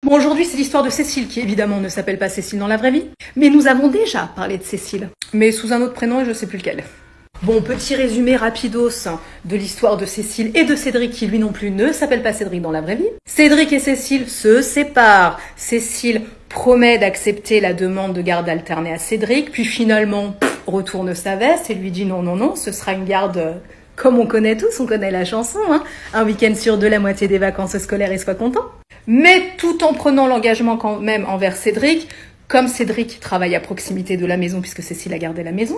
Bon, aujourd'hui, c'est l'histoire de Cécile, qui évidemment ne s'appelle pas Cécile dans la vraie vie, mais nous avons déjà parlé de Cécile, mais sous un autre prénom et je sais plus lequel. Bon, petit résumé rapidos de l'histoire de Cécile et de Cédric, qui lui non plus ne s'appelle pas Cédric dans la vraie vie. Cédric et Cécile se séparent. Cécile promet d'accepter la demande de garde alternée à Cédric, puis finalement retourne sa veste et lui dit non, non, non, ce sera une garde comme on connaît tous, on connaît la chanson, hein, un week-end sur deux, la moitié des vacances scolaires et sois content. Mais tout en prenant l'engagement quand même envers Cédric, comme Cédric travaille à proximité de la maison, puisque Cécile a gardé la maison,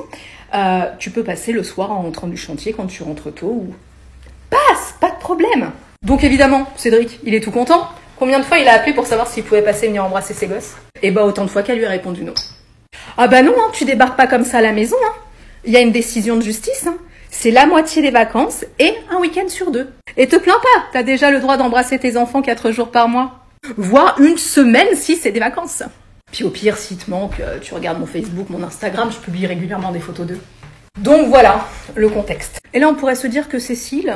tu peux passer le soir en rentrant du chantier quand tu rentres tôt ou... Passe, pas de problème. Donc évidemment, Cédric, il est tout content. Combien de fois il a appelé pour savoir s'il pouvait passer venir embrasser ses gosses? Et bah autant de fois qu'elle lui a répondu non. Ah bah non, hein, tu débarques pas comme ça à la maison. Hein. Il y a une décision de justice. Hein. C'est la moitié des vacances et un week-end sur deux. Et te plains pas, t'as déjà le droit d'embrasser tes enfants 4 jours par mois. Voire une semaine si c'est des vacances. Puis au pire, s'il te manque, tu regardes mon Facebook, mon Instagram, je publie régulièrement des photos d'eux. Donc voilà le contexte. Et là, on pourrait se dire que Cécile,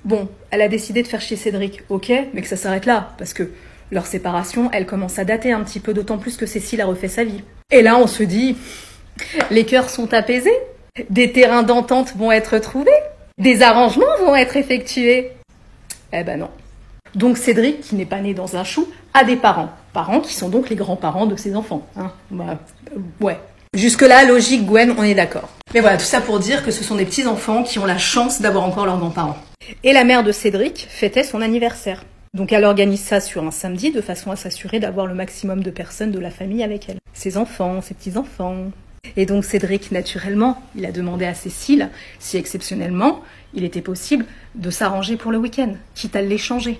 bon, elle a décidé de faire chier Cédric, ok, mais que ça s'arrête là, parce que leur séparation, elle commence à dater un petit peu, d'autant plus que Cécile a refait sa vie. Et là, on se dit, les cœurs sont apaisés, des terrains d'entente vont être trouvés, des arrangements vont être effectués. Eh ben non. Donc Cédric, qui n'est pas né dans un chou, a des parents. Parents qui sont donc les grands-parents de ses enfants. Hein. Bah, ouais. Jusque-là, logique, Gwen, on est d'accord. Mais voilà, tout ça pour dire que ce sont des petits-enfants qui ont la chance d'avoir encore leurs grands-parents. Et la mère de Cédric fêtait son anniversaire. Donc elle organise ça sur un samedi de façon à s'assurer d'avoir le maximum de personnes de la famille avec elle. Ses enfants, ses petits-enfants. Et donc Cédric, naturellement, il a demandé à Cécile si exceptionnellement, il était possible de s'arranger pour le week-end, quitte à l'échanger.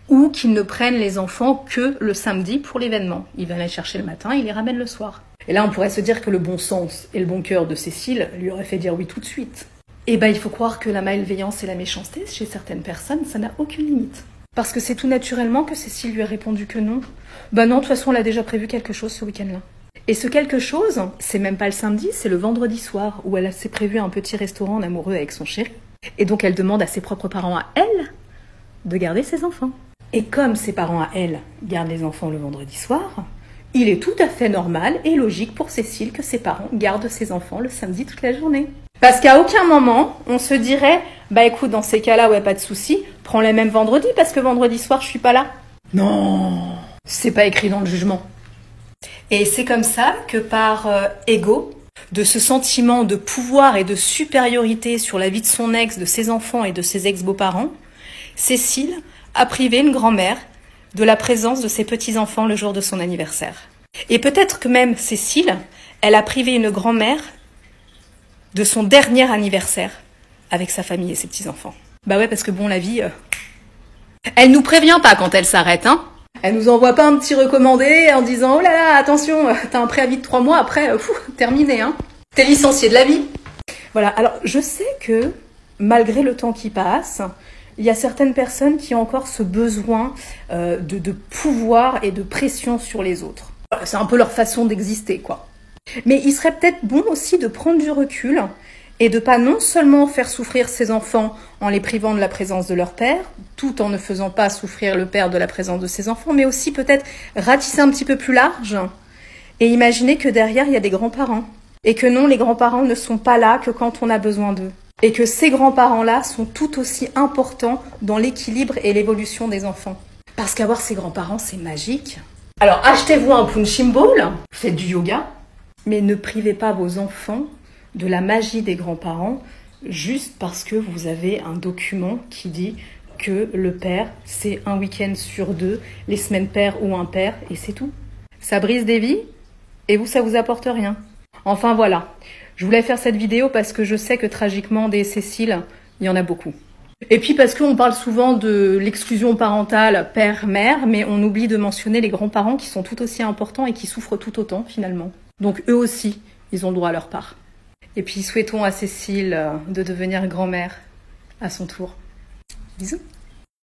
Ou qu'ils ne prennent les enfants que le samedi pour l'événement. Ils viennent les chercher le matin, ils les ramènent le soir. Et là, on pourrait se dire que le bon sens et le bon cœur de Cécile lui auraient fait dire oui tout de suite. Et ben, il faut croire que la malveillance et la méchanceté, chez certaines personnes, ça n'a aucune limite. Parce que c'est tout naturellement que Cécile lui a répondu que non. Ben non, de toute façon, elle a déjà prévu quelque chose ce week-end-là. Et ce quelque chose, c'est même pas le samedi, c'est le vendredi soir, où elle s'est prévu un petit restaurant en amoureux avec son chéri. Et donc, elle demande à ses propres parents à elle de garder ses enfants. Et comme ses parents à elle gardent les enfants le vendredi soir, il est tout à fait normal et logique pour Cécile que ses parents gardent ses enfants le samedi toute la journée. Parce qu'à aucun moment, on se dirait « Bah écoute, dans ces cas-là, ouais, pas de souci, prends-les même vendredi parce que vendredi soir, je suis pas là. » Non, c'est pas écrit dans le jugement. Et c'est comme ça que par ego, de ce sentiment de pouvoir et de supériorité sur la vie de son ex, de ses enfants et de ses ex-beaux-parents, Cécile a privé une grand-mère de la présence de ses petits-enfants le jour de son anniversaire. Et peut-être que même Cécile, elle a privé une grand-mère de son dernier anniversaire avec sa famille et ses petits-enfants. Bah ouais, parce que bon, la vie, elle nous prévient pas quand elle s'arrête, hein. Elle nous envoie pas un petit recommandé en disant « Oh là là, attention, t'as un préavis de 3 mois, après, terminé, hein. T'es licencié de la vie. » Voilà, alors je sais que, malgré le temps qui passe, il y a certaines personnes qui ont encore ce besoin de pouvoir et de pression sur les autres. C'est un peu leur façon d'exister, quoi. Mais il serait peut-être bon aussi de prendre du recul et de pas non seulement faire souffrir ses enfants en les privant de la présence de leur père, tout en ne faisant pas souffrir le père de la présence de ses enfants, mais aussi peut-être ratisser un petit peu plus large et imaginer que derrière, il y a des grands-parents. Et que non, les grands-parents ne sont pas là que quand on a besoin d'eux. Et que ces grands-parents-là sont tout aussi importants dans l'équilibre et l'évolution des enfants. Parce qu'avoir ces grands-parents, c'est magique. Alors achetez-vous un punching ball, faites du yoga, mais ne privez pas vos enfants de la magie des grands-parents juste parce que vous avez un document qui dit que le père, c'est un week-end sur 2, les semaines paires ou impaires, et c'est tout. Ça brise des vies, et vous, ça vous apporte rien. Enfin voilà. Je voulais faire cette vidéo parce que je sais que tragiquement des Cécile, il y en a beaucoup. Et puis parce qu'on parle souvent de l'exclusion parentale père-mère, mais on oublie de mentionner les grands-parents qui sont tout aussi importants et qui souffrent tout autant finalement. Donc eux aussi, ils ont le droit à leur part. Et puis souhaitons à Cécile de devenir grand-mère à son tour. Bisous.